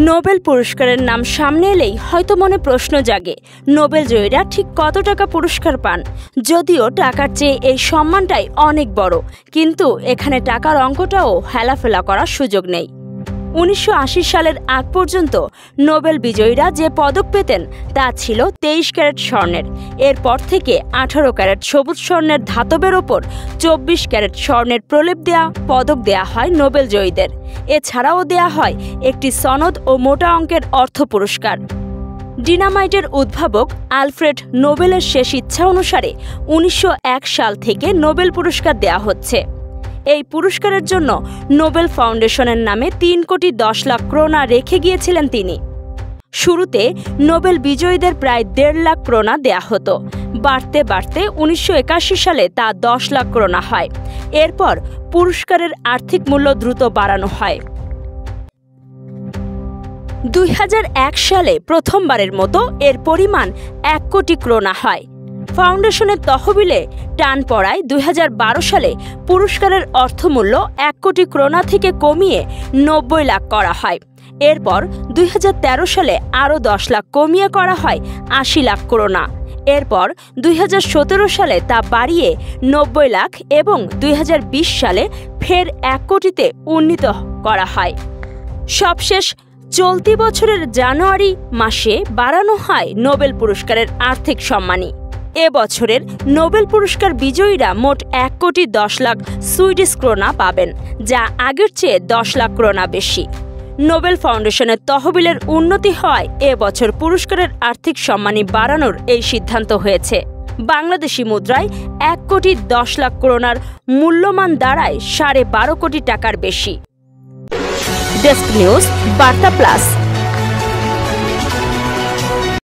Nobel পুরস্কারের নাম সামনে এলেই হয়তো মনে প্রশ্ন জাগে, নোবেল জয়ীরা ঠিক কত টাকা পুরস্কার পান। যদিও টাকার চেয়ে এই সম্মানটাই অনেক বড়, কিন্তু এখানে টাকার অঙ্কটাও হেলাফেলা করার সুযোগ নেই। 1980 সালের আগ পর্যন্ত নোবেল বিজয়ীরা যে পদক পেতেন তা ছিল 23 ক্যারেট স্বর্ণের। এরপর থেকে 18 ক্যারেট সবুজ স্বর্ণের ধাতবের ওপর 24 ক্যারেট স্বর্ণের প্রলেপ দেয়া পদক দেয়া হয় নোবেল জয়ীদের। এছাড়াও দেয়া হয় একটি সনদ ও মোটা অঙ্কের অর্থ পুরস্কার। ডিনামাইটের উদ্ভাবক আলফ্রেড নোবেলের শেষ ইচ্ছা অনুসারে 1901 সাল থেকে নোবেল পুরস্কার দেয়া হচ্ছে। এই পুরস্কারের জন্য নোবেল ফাউন্ডেশনের নামে 3,10 লাখ ক্রোনা রেখে গিয়েছিলেন তিনি। শুরুতে নোবেল বিজয়ীদের প্রায় 1.5 লাখ ক্রোনা দেয়া হতো। বাড়তে বাড়তে 1981 সালে তা 10 লাখ ক্রোনা হয়। এরপর পুরস্কারের আর্থিক মূল্য দ্রুত বাড়ানো হয়। 2001 সালে প্রথমবারের মতো এর পরিমাণ 1 কোটি ক্রোনা হয়। ফাউন্ডেশনের তহবিলে টান পড়ায় 2012 সালে পুরস্কারের অর্থমূল্য 1 কোটি ক্রোনা থেকে কমিয়ে 90 লাখ করা হয়। এরপর 2013 সালে আরও 10 লাখ কমিয়ে করা হয় 80 লাখ ক্রোনা। এরপর 2017 সালে তা বাড়িয়ে 90 লাখ এবং 2020 সালে ফের 1 কোটিতে উন্নীত করা হয়। সবশেষ চলতি বছরের জানুয়ারি মাসে বাড়ানো হয় নোবেল পুরস্কারের আর্থিক সম্মানী। এবছরের নোবেল পুরস্কার বিজয়ীরা মোট 1,10 লাখ সুইডিশ ক্রোনা পাবেন, যা আগের চেয়ে 10 লাখ ক্রোনা বেশি। নোবেল ফাউন্ডেশনের তহবিলের উন্নতি হওয়ায় এবছর পুরস্কারের আর্থিক সম্মানী বাড়ানোর এই সিদ্ধান্ত হয়েছে। বাংলাদেশি মুদ্রায় 1,10 লাখ ক্রোনার মূল্যমান দাঁড়ায় 12.5 কোটি টাকার বেশি। ডেস্ক নিউজ, বার্তা প্লাস।